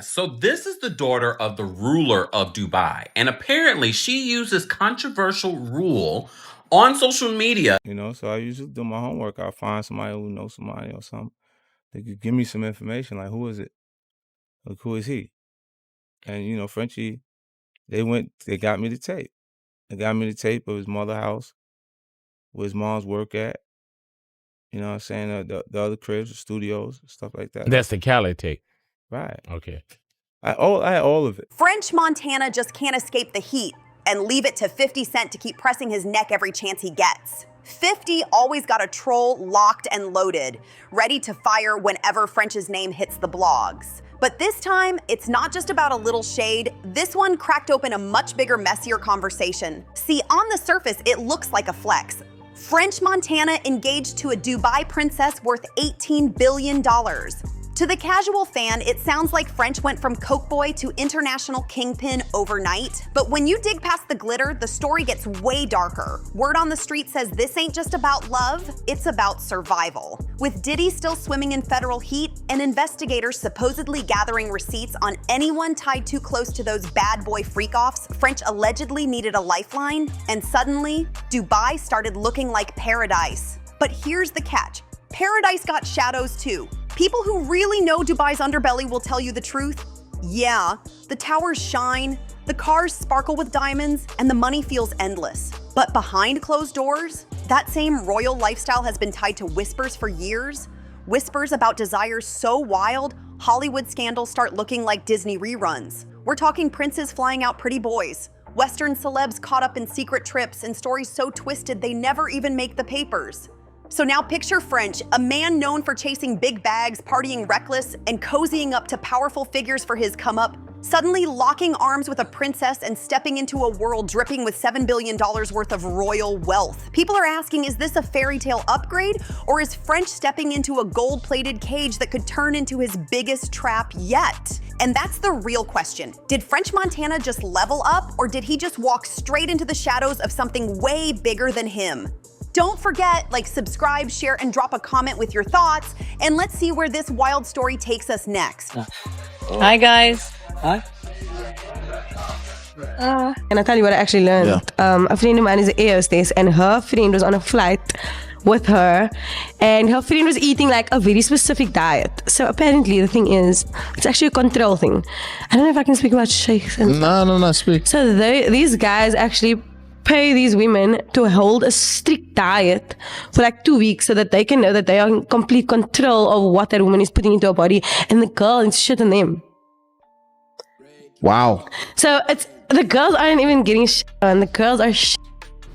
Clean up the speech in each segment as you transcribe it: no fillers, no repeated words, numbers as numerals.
So this is the daughter of the ruler of Dubai. And apparently she uses controversial rule on social media. So I usually do my homework. I find somebody who knows somebody or something. They could give me some information, like, who is it? Like, who is he? And, Frenchie, they got me the tape. They got me the tape of his mother's house, where his mom's work at. You know what I'm saying? The other cribs, the studios, stuff like that. That's the Cali tape. Right. Okay. I had all of it. French Montana just can't escape the heat and leave it to 50 Cent to keep pressing his neck every chance he gets. 50 always got a troll locked and loaded, ready to fire whenever French's name hits the blogs. But this time, it's not just about a little shade. This one cracked open a much bigger, messier conversation. See, on the surface, it looks like a flex. French Montana engaged to a Dubai princess worth $18 billion. To the casual fan, it sounds like French went from Coke Boy to international kingpin overnight. But when you dig past the glitter, the story gets way darker. Word on the street says this ain't just about love, it's about survival. With Diddy still swimming in federal heat and investigators supposedly gathering receipts on anyone tied too close to those bad boy freak-offs, French allegedly needed a lifeline, and suddenly, Dubai started looking like paradise. But here's the catch. Paradise got shadows too. People who really know Dubai's underbelly will tell you the truth. Yeah, the towers shine, the cars sparkle with diamonds, and the money feels endless. But behind closed doors, that same royal lifestyle has been tied to whispers for years. Whispers about desires so wild, Hollywood scandals start looking like Disney reruns. We're talking princes flying out pretty boys, Western celebs caught up in secret trips, and stories so twisted they never even make the papers. So now picture French, a man known for chasing big bags, partying reckless, and cozying up to powerful figures for his come-up, suddenly locking arms with a princess and stepping into a world dripping with $7 billion worth of royal wealth. People are asking, is this a fairy tale upgrade, or is French stepping into a gold-plated cage that could turn into his biggest trap yet? And that's the real question. Did French Montana just level up, or did he just walk straight into the shadows of something way bigger than him? Don't forget, subscribe, share, and drop a comment with your thoughts, and let's see where this wild story takes us next. Hi, guys. Hi. Can I tell you what I actually learned? Yeah. A friend of mine is an air hostess, and her friend was on a flight with her, and her friend was eating a very specific diet. So apparently the thing is, it's actually a control thing. I don't know if I can speak about sheikhs. No, speak. So these guys actually pay these women to hold a strict diet for 2 weeks so that they can know that they are in complete control of what that woman is putting into her body, and the girl is shit on them. Wow. So the girls aren't even getting shit on, the girls are shit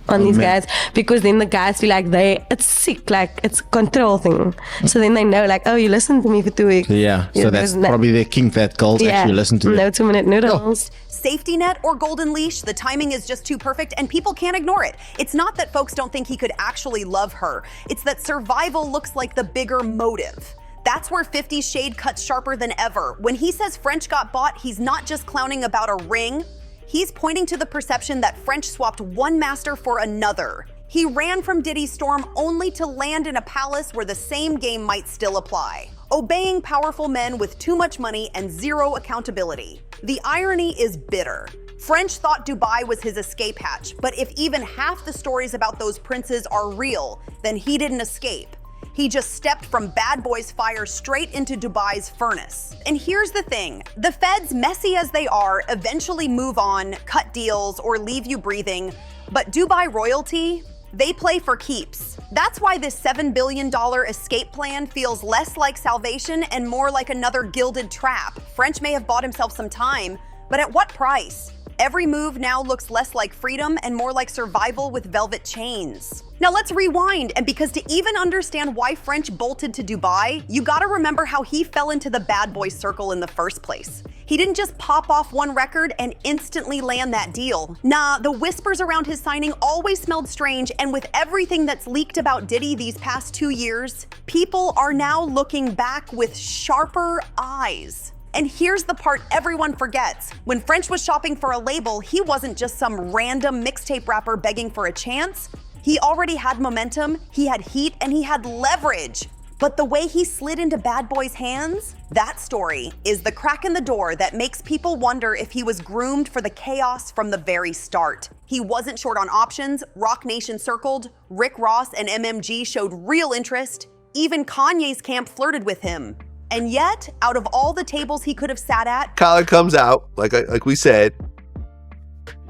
on these guys, because then the guys feel like it's sick, it's a control thing. So then they know oh, you listened to me for 2 weeks. Yeah, so that's probably their kink, that girls actually listen to them. No 2-minute noodles. Safety net or golden leash, the timing is just too perfect and people can't ignore it. It's not that folks don't think he could actually love her. It's that survival looks like the bigger motive. That's where 50's shade cuts sharper than ever. When he says French got bought, he's not just clowning about a ring. He's pointing to the perception that French swapped one master for another. He ran from Diddy's storm only to land in a palace where the same game might still apply, obeying powerful men with too much money and zero accountability. The irony is bitter. French thought Dubai was his escape hatch, but if even half the stories about those princes are real, then he didn't escape. He just stepped from bad boys' fire straight into Dubai's furnace. And here's the thing, the feds, messy as they are, eventually move on, cut deals, or leave you breathing. But Dubai royalty, they play for keeps. That's why this $7 billion escape plan feels less like salvation and more like another gilded trap. French may have bought himself some time, but at what price? Every move now looks less like freedom and more like survival with velvet chains. Now let's rewind, and because to even understand why French bolted to Dubai, you gotta remember how he fell into the bad boy circle in the first place. He didn't just pop off one record and instantly land that deal. Nah, the whispers around his signing always smelled strange, and with everything that's leaked about Diddy these past 2 years, people are now looking back with sharper eyes. And here's the part everyone forgets. When French was shopping for a label, he wasn't just some random mixtape rapper begging for a chance. He already had momentum, he had heat, and he had leverage. But the way he slid into Bad Boy's hands, that story is the crack in the door that makes people wonder if he was groomed for the chaos from the very start. He wasn't short on options, Rock Nation circled, Rick Ross and MMG showed real interest, even Kanye's camp flirted with him. And yet, out of all the tables he could have sat at, Collar comes out, like we said,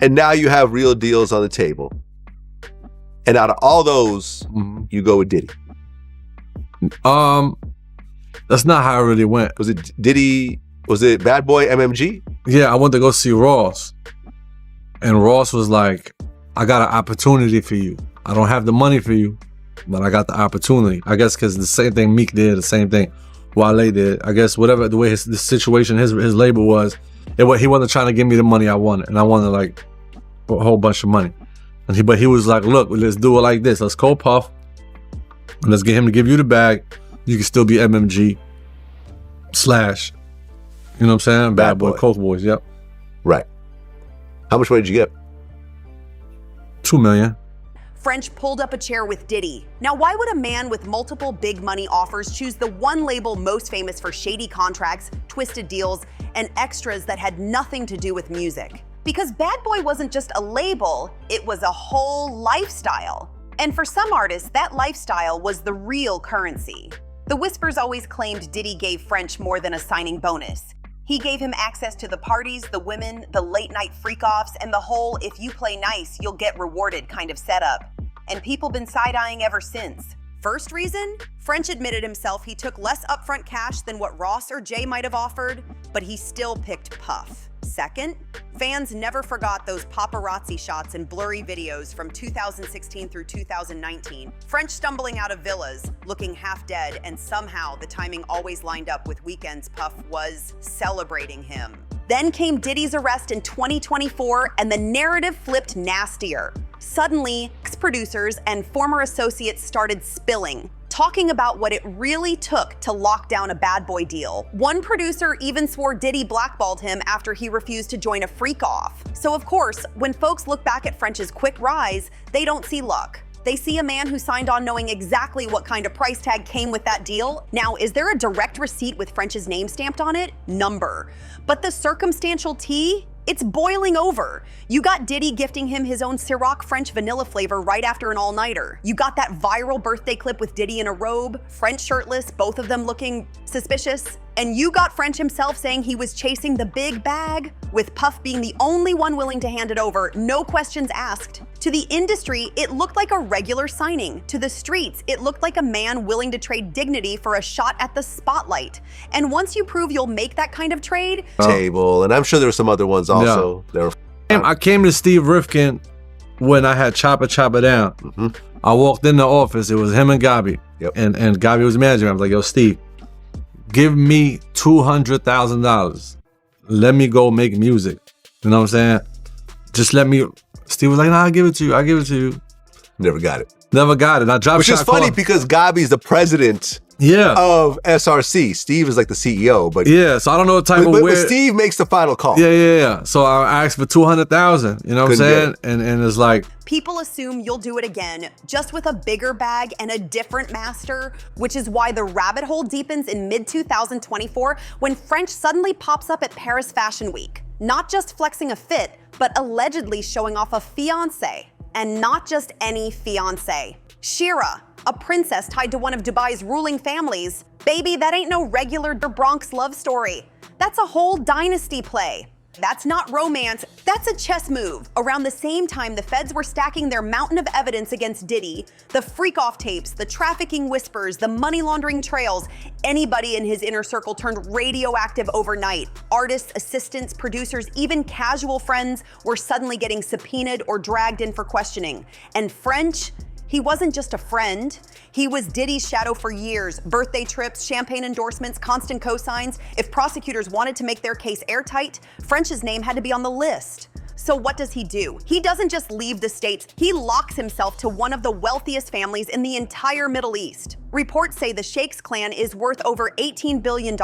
and now you have real deals on the table. And out of all those, you go with Diddy. That's not how it really went. Was it Diddy? Was it Bad Boy MMG? Yeah, I went to go see Ross. And Ross was like, I got an opportunity for you. I don't have the money for you, but I got the opportunity. I guess because the same thing Meek did, the same thing Wale did. I guess whatever the way the situation, his label was, he wasn't trying to give me the money I wanted. And I wanted like a whole bunch of money. But he was like, look, let's do it like this. Let's call Puff. And let's get him to give you the bag. You can still be MMG / you know what I'm saying? Bad Boy, Coke Boys, yep. Right. How much money did you get? $2 million. French pulled up a chair with Diddy. Now, why would a man with multiple big money offers choose the one label most famous for shady contracts, twisted deals, and extras that had nothing to do with music? Because Bad Boy wasn't just a label, it was a whole lifestyle. And for some artists, that lifestyle was the real currency. The Whispers always claimed Diddy gave French more than a signing bonus. He gave him access to the parties, the women, the late-night freak-offs, and the whole if you play nice, you'll get rewarded kind of setup. And people been side-eyeing ever since. First reason? French admitted himself he took less upfront cash than what Ross or Jay might have offered, but he still picked Puff. Second, fans never forgot those paparazzi shots and blurry videos from 2016 through 2019. French stumbling out of villas, looking half dead, and somehow the timing always lined up with Weeknd's Puff was celebrating him. Then came Diddy's arrest in 2024, and the narrative flipped nastier. Suddenly, ex-producers and former associates started spilling, talking about what it really took to lock down a Bad Boy deal. One producer even swore Diddy blackballed him after he refused to join a freak-off. So of course, when folks look back at French's quick rise, they don't see luck. They see a man who signed on knowing exactly what kind of price tag came with that deal. Now, is there a direct receipt with French's name stamped on it? Number. But the circumstantial tea? It's boiling over. You got Diddy gifting him his own Ciroc French vanilla flavor right after an all-nighter. You got that viral birthday clip with Diddy in a robe, French shirtless, both of them looking suspicious. And you got French himself saying he was chasing the big bag, with Puff being the only one willing to hand it over, no questions asked. To the industry, it looked like a regular signing. To the streets, it looked like a man willing to trade dignity for a shot at the spotlight. And once you prove you'll make that kind of trade, Table, and I'm sure there were some other ones also. Yeah. I came to Steve Rifkin when I had Chopper Down. Mm-hmm. I walked in the office, it was him and Gabi. Yep. And Gabi was manager. I was like, yo, Steve, give me $200,000. Let me go make music. You know what I'm saying? Just let me. Steve was like, nah, I'll give it to you. Never got it. Never got it. I dropped. Which is funny because Gabi's the president of SRC. Steve is like the CEO, but so I don't know what type of but Steve makes the final call. Yeah. So I asked for $200,000. You know what I'm saying? And it's like people assume you'll do it again, just with a bigger bag and a different master, which is why the rabbit hole deepens in mid-2024 when French suddenly pops up at Paris Fashion Week. Not just flexing a fit, but allegedly showing off a fiancé. And not just any fiancé. Shira, a princess tied to one of Dubai's ruling families. Baby, that ain't no regular Bronx love story. That's a whole dynasty play. That's not romance, that's a chess move. Around the same time the feds were stacking their mountain of evidence against Diddy, the freak-off tapes, the trafficking whispers, the money laundering trails, anybody in his inner circle turned radioactive overnight. Artists, assistants, producers, even casual friends were suddenly getting subpoenaed or dragged in for questioning. And French, he wasn't just a friend. He was Diddy's shadow for years. Birthday trips, champagne endorsements, constant cosigns. If prosecutors wanted to make their case airtight, French's name had to be on the list. So what does he do? He doesn't just leave the States, he locks himself to one of the wealthiest families in the entire Middle East. Reports say the Sheikh's clan is worth over $18 billion.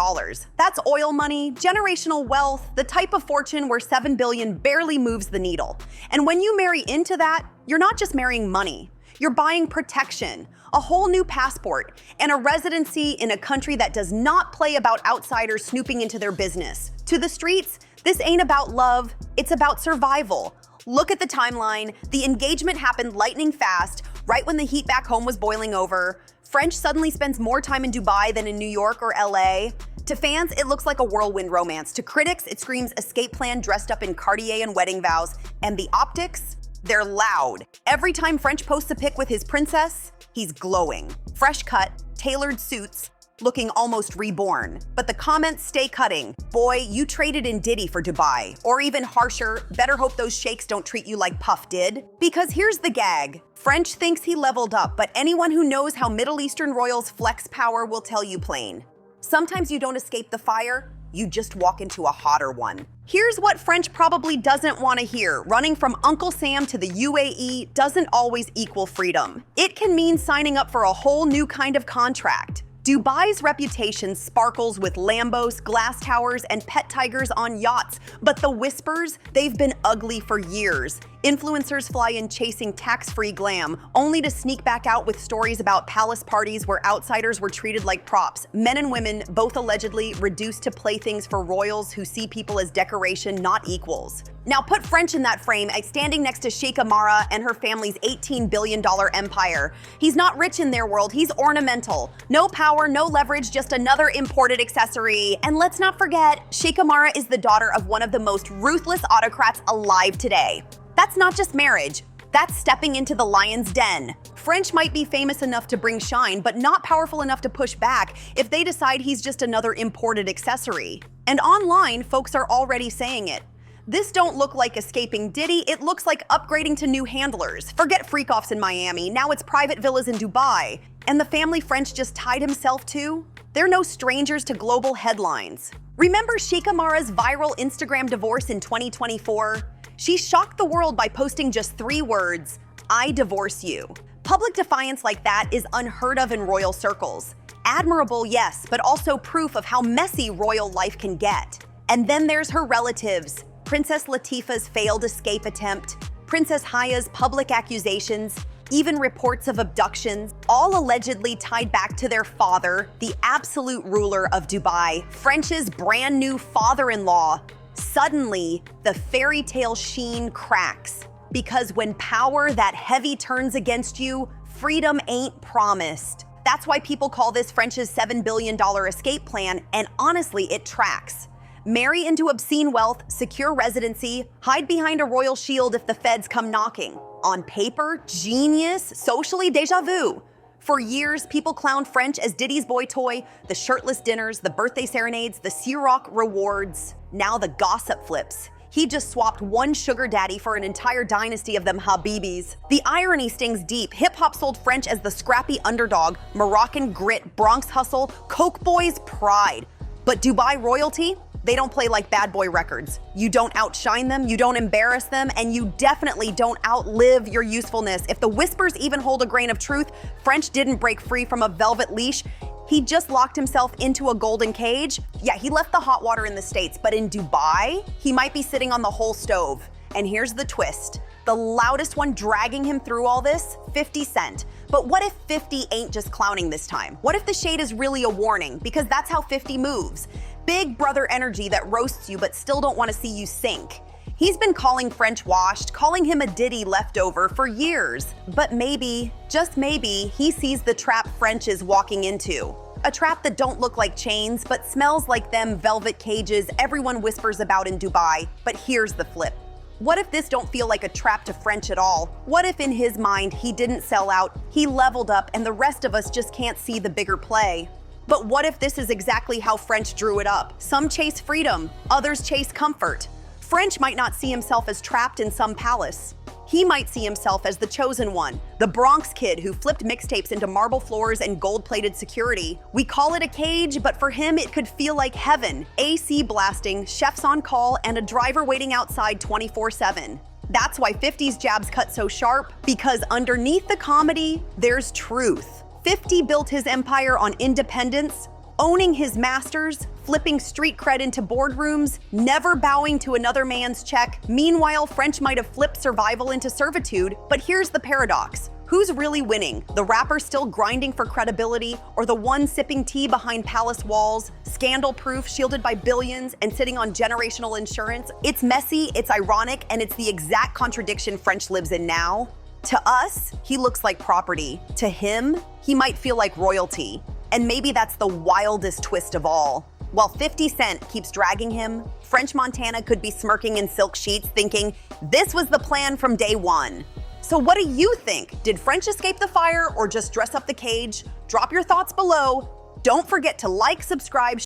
That's oil money, generational wealth, the type of fortune where $7 billion barely moves the needle. And when you marry into that, you're not just marrying money. You're buying protection, a whole new passport, and a residency in a country that does not play about outsiders snooping into their business. To the streets, this ain't about love, it's about survival. Look at the timeline. The engagement happened lightning fast, right when the heat back home was boiling over. French suddenly spends more time in Dubai than in New York or LA. To fans, it looks like a whirlwind romance. To critics, it screams escape plan dressed up in Cartier and wedding vows. And the optics? They're loud. Every time French posts a pic with his princess, he's glowing. Fresh cut, tailored suits, looking almost reborn. But the comments stay cutting. Boy, you traded in Diddy for Dubai. Or even harsher, better hope those sheikhs don't treat you like Puff did. Because here's the gag. French thinks he leveled up, but anyone who knows how Middle Eastern royals flex power will tell you plain. Sometimes you don't escape the fire, you just walk into a hotter one. Here's what French probably doesn't want to hear. Running from Uncle Sam to the UAE doesn't always equal freedom. It can mean signing up for a whole new kind of contract. Dubai's reputation sparkles with Lambos, glass towers, and pet tigers on yachts, but the whispers, they've been ugly for years. Influencers fly in chasing tax-free glam, only to sneak back out with stories about palace parties where outsiders were treated like props. Men and women, both allegedly, reduced to playthings for royals who see people as decoration, not equals. Now put French in that frame, standing next to Sheikh Amara and her family's $18 billion empire. He's not rich in their world, he's ornamental. No power, no leverage, just another imported accessory. And let's not forget, Sheikh Amara is the daughter of one of the most ruthless autocrats alive today. That's not just marriage, that's stepping into the lion's den. French might be famous enough to bring shine, but not powerful enough to push back if they decide he's just another imported accessory. And online, folks are already saying it. This don't look like escaping Diddy, it looks like upgrading to new handlers. Forget freak-offs in Miami, now it's private villas in Dubai. And the family French just tied himself to? They're no strangers to global headlines. Remember Sheikh Amara's viral Instagram divorce in 2024? She shocked the world by posting just 3 words, "I divorce you." Public defiance like that is unheard of in royal circles. Admirable, yes, but also proof of how messy royal life can get. And then there's her relatives. Princess Latifah's failed escape attempt, Princess Haya's public accusations, even reports of abductions, all allegedly tied back to their father, the absolute ruler of Dubai, French's brand new father-in-law. Suddenly, the fairy tale sheen cracks. Because when power that heavy turns against you, freedom ain't promised. That's why people call this French's $7 billion escape plan, and honestly, it tracks. Marry into obscene wealth, secure residency, hide behind a royal shield if the feds come knocking. On paper, genius, socially déjà vu. For years, people clowned French as Diddy's boy toy, the shirtless dinners, the birthday serenades, the Ciroc rewards. Now the gossip flips. He just swapped one sugar daddy for an entire dynasty of them Habibis. The irony stings deep. Hip-hop sold French as the scrappy underdog, Moroccan grit, Bronx hustle, Coke boys pride. But Dubai royalty? They don't play like Bad Boy Records. You don't outshine them, you don't embarrass them, and you definitely don't outlive your usefulness. If the whispers even hold a grain of truth, French didn't break free from a velvet leash. He just locked himself into a golden cage. Yeah, he left the hot water in the States, but in Dubai, he might be sitting on the whole stove. And here's the twist. The loudest one dragging him through all this, 50 Cent. But what if 50 ain't just clowning this time? What if the shade is really a warning? Because that's how 50 moves. Big brother energy that roasts you but still don't want to see you sink. He's been calling French washed, calling him a Diddy leftover for years. But maybe, just maybe, he sees the trap French is walking into. A trap that don't look like chains, but smells like them velvet cages everyone whispers about in Dubai. But here's the flip. What if this don't feel like a trap to French at all? What if in his mind he didn't sell out, he leveled up, and the rest of us just can't see the bigger play? But what if this is exactly how French drew it up? Some chase freedom, others chase comfort. French might not see himself as trapped in some palace. He might see himself as the chosen one, the Bronx kid who flipped mixtapes into marble floors and gold-plated security. We call it a cage, but for him it could feel like heaven. AC blasting, chefs on call, and a driver waiting outside 24/7. That's why 50's jabs cut so sharp, because underneath the comedy, there's truth. 50 built his empire on independence, owning his masters, flipping street cred into boardrooms, never bowing to another man's check. Meanwhile, French might have flipped survival into servitude, but here's the paradox. Who's really winning? The rapper still grinding for credibility, or the one sipping tea behind palace walls, scandal-proof, shielded by billions, and sitting on generational insurance? It's messy, it's ironic, and it's the exact contradiction French lives in now. To us, he looks like property. To him, he might feel like royalty. And maybe that's the wildest twist of all. While 50 Cent keeps dragging him, French Montana could be smirking in silk sheets thinking, this was the plan from day one. So what do you think? Did French escape the fire or just dress up the cage? Drop your thoughts below. Don't forget to like, subscribe,